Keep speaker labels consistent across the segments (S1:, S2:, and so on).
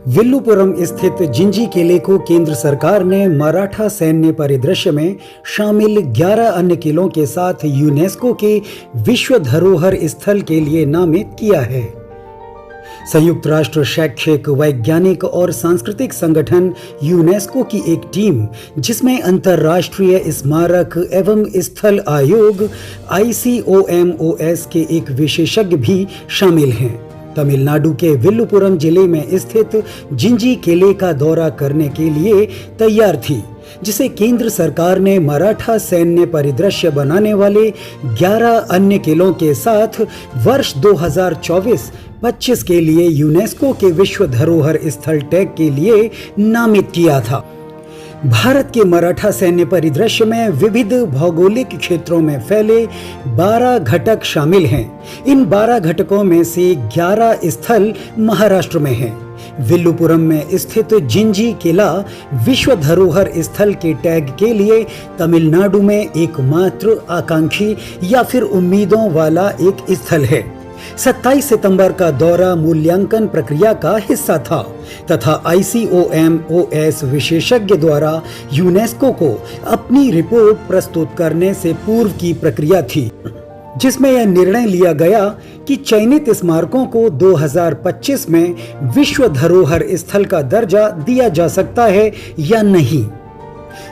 S1: विल्लुपुरम स्थित जिंजी किले को केंद्र सरकार ने मराठा सैन्य परिदृश्य में शामिल 11 अन्य किलों के साथ यूनेस्को के विश्व धरोहर स्थल के लिए नामित किया है। संयुक्त राष्ट्र शैक्षिक, वैज्ञानिक और सांस्कृतिक संगठन यूनेस्को की एक टीम, जिसमें अंतर्राष्ट्रीय स्मारक एवं स्थल आयोग ICOMOS के एक विशेषज्ञ भी शामिल हैं, तमिलनाडु के विल्लुपुरम जिले में स्थित जिंजी किले का दौरा करने के लिए तैयार थी, जिसे केंद्र सरकार ने मराठा सैन्य परिदृश्य बनाने वाले 11 अन्य किलों के साथ वर्ष 2024-25 के लिए यूनेस्को के विश्व धरोहर स्थल टैग के लिए नामित किया था। भारत के मराठा सैन्य परिदृश्य में विविध भौगोलिक क्षेत्रों में फैले 12 घटक शामिल हैं। इन 12 घटकों में से 11 स्थल महाराष्ट्र में हैं। विल्लुपुरम में स्थित जिंजी किला विश्व धरोहर स्थल के टैग के लिए तमिलनाडु में एकमात्र आकांक्षी या फिर उम्मीदों वाला एक स्थल है। 27 सितंबर का दौरा मूल्यांकन प्रक्रिया का हिस्सा था तथा ICOMOS विशेषज्ञ द्वारा यूनेस्को को अपनी रिपोर्ट प्रस्तुत करने से पूर्व की प्रक्रिया थी, जिसमें यह निर्णय लिया गया कि चयनित स्मारकों को 2025 में विश्व धरोहर स्थल का दर्जा दिया जा सकता है या नहीं।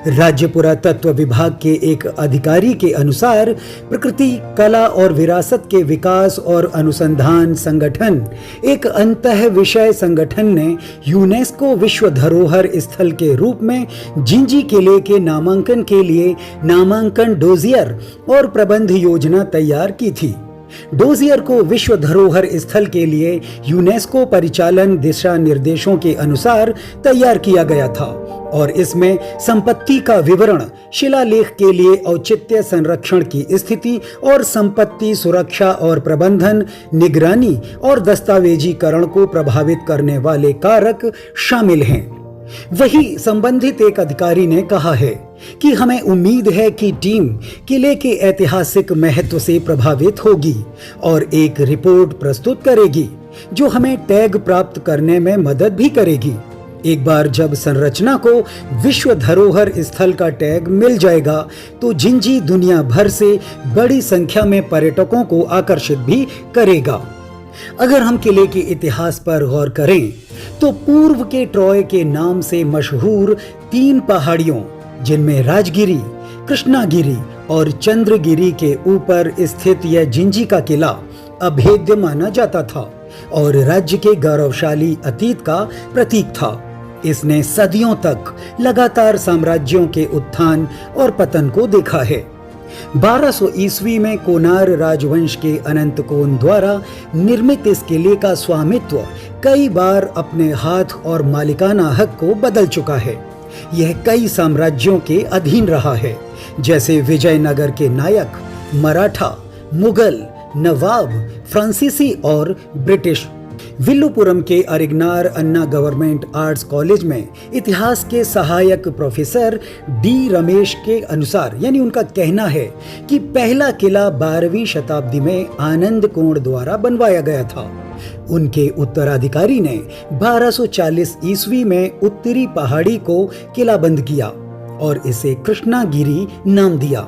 S1: राज्य पुरातत्व विभाग के एक अधिकारी के अनुसार प्रकृति, कला और विरासत के विकास और अनुसंधान संगठन, एक अंतः विषय संगठन ने यूनेस्को विश्व धरोहर स्थल के रूप में जिंजी किले के नामांकन के लिए नामांकन डोजियर और प्रबंध योजना तैयार की थी। डोजियर को विश्व धरोहर स्थल के लिए यूनेस्को परिचालन दिशा निर्देशों के अनुसार तैयार किया गया था और इसमें संपत्ति का विवरण, शिलालेख के लिए औचित्य संरक्षण की स्थिति और संपत्ति सुरक्षा और प्रबंधन, निगरानी और दस्तावेजीकरण को प्रभावित करने वाले कारक शामिल हैं। वही संबंधित एक अधिकारी ने कहा है कि हमें उम्मीद है कि टीम किले के ऐतिहासिक महत्व से प्रभावित होगी और एक रिपोर्ट प्रस्तुत करेगी जो हमें टैग प्राप्त करने में मदद भी करेगी। एक बार जब संरचना को विश्व धरोहर स्थल का टैग मिल जाएगा तो जिंजी दुनिया भर से बड़ी संख्या में पर्यटकों को आकर्षित भी करेगा। अगर हम किले के इतिहास पर गौर करें तो पूर्व के ट्रॉय के नाम से मशहूर 3 पहाड़ियों, जिनमें राजगिरी, कृष्णागिरी और चंद्रगिरी के ऊपर स्थित यह जिंजी का किला अभेद्य माना जाता था और राज्य के गौरवशाली अतीत का प्रतीक था। इसने सदियों तक लगातार साम्राज्यों के उत्थान और पतन को देखा है। 1200 ईस्वी में कोनार राजवंश के अनंतकोन द्वारा निर्मित इस किले का स्वामित्व कई बार अपने हाथ और मालिकाना हक को बदल चुका है। यह कई साम्राज्यों के अधीन रहा है, जैसे विजयनगर के नायक, मराठा, मुगल, नवाब, फ्रांसीसी और ब्रिटिश। विल्लुपुरम के अरिगनार अन्ना गवर्नमेंट आर्ट्स कॉलेज में इतिहास के सहायक प्रोफेसर D रमेश के अनुसार, यानी उनका कहना है कि पहला किला 12वीं शताब्दी में आनंद कोण द्वारा बनवाया गया था। उनके उत्तराधिकारी ने 1240 ईस्वी में उत्तरी पहाड़ी को किलाबंद किया और इसे कृष्णागिरी नाम दिया,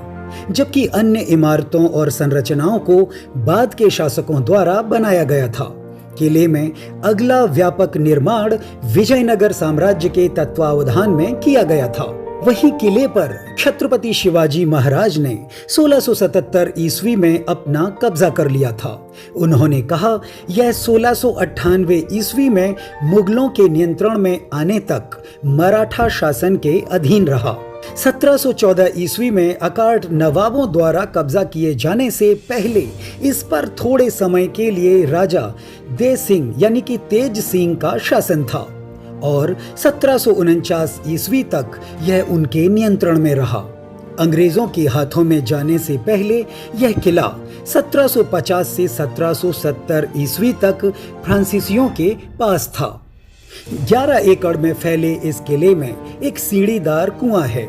S1: जबकि अन्य इमारतों और संरचनाओं को बाद के शासकों द्वारा बनाया गया था। किले में अगला व्यापक निर्माण विजयनगर साम्राज्य के तत्वावधान में किया गया था। वहीं किले पर छत्रपति शिवाजी महाराज ने 1677 ईस्वी में अपना कब्जा कर लिया था। उन्होंने कहा यह 1698 ईस्वी में मुगलों के नियंत्रण में आने तक मराठा शासन के अधीन रहा। 1714 ईस्वी में अकाट नवाबों द्वारा कब्जा किए जाने से पहले इस पर थोड़े समय के लिए राजा दे सिंह यानी कि तेज सिंह का शासन था और 1749 ईस्वी तक यह उनके नियंत्रण में रहा। अंग्रेजों के हाथों में जाने से पहले यह किला 1750 से 1770 ईस्वी तक फ्रांसीसियों के पास था। 11 एकड़ में फैले इस किले में एक सीढ़ीदार कुआं है,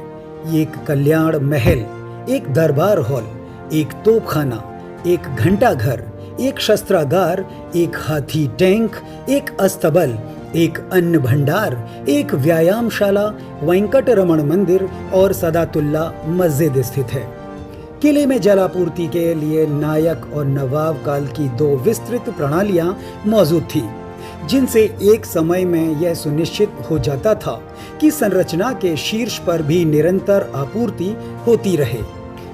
S1: एक कल्याण महल, एक दरबार हॉल, एक तोपखाना, एक घंटा घर, एक शस्त्रागार, एक हाथी टैंक, एक अस्तबल एक अन्न भंडार, एक व्यायामशाला, वेंकटरमण मंदिर और सदातुल्ला मस्जिद स्थित है। किले में जलापूर्ति के लिए नायक और नवाब काल की 2 विस्तृत प्रणालियां मौजूद थी, जिनसे एक समय में यह सुनिश्चित हो जाता था कि संरचना के शीर्ष पर भी निरंतर आपूर्ति होती रहे।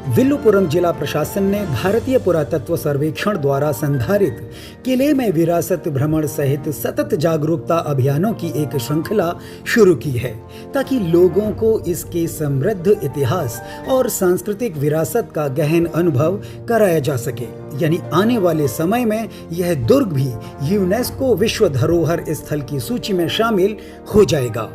S1: विल्लुपुरम जिला प्रशासन ने भारतीय पुरातत्व सर्वेक्षण द्वारा संधारित किले में विरासत भ्रमण सहित सतत जागरूकता अभियानों की एक श्रृंखला शुरू की है, ताकि लोगों को इसके समृद्ध इतिहास और सांस्कृतिक विरासत का गहन अनुभव कराया जा सके। यानी आने वाले समय में यह दुर्ग भी यूनेस्को विश्व धरोहर स्थल की सूची में शामिल हो जाएगा।